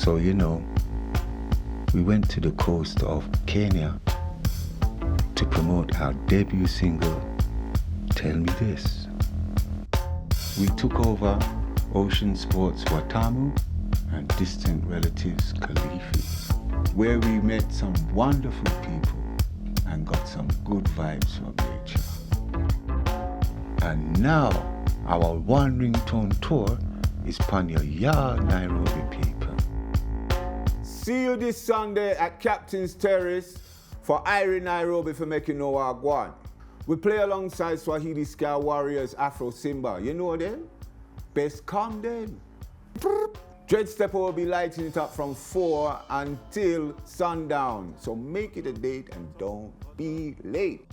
So, you know, we went to the coast of Kenya to promote our debut single, Tell Me This. We took over Ocean Sports Watamu and distant relatives Kalifi, where we met some wonderful people and got some good vibes from nature. And now our One Ringtone Tour is upon your yard, Nairobi people. See you this Sunday at Captain's Terrace for Irie Nairobi for making no wagwan. We play alongside Swahili Sky Warriors Afro SIMBA. You know them? Best come then. Dread Stepper will be lighting it up from 4 until sundown. So make it a date and don't be late.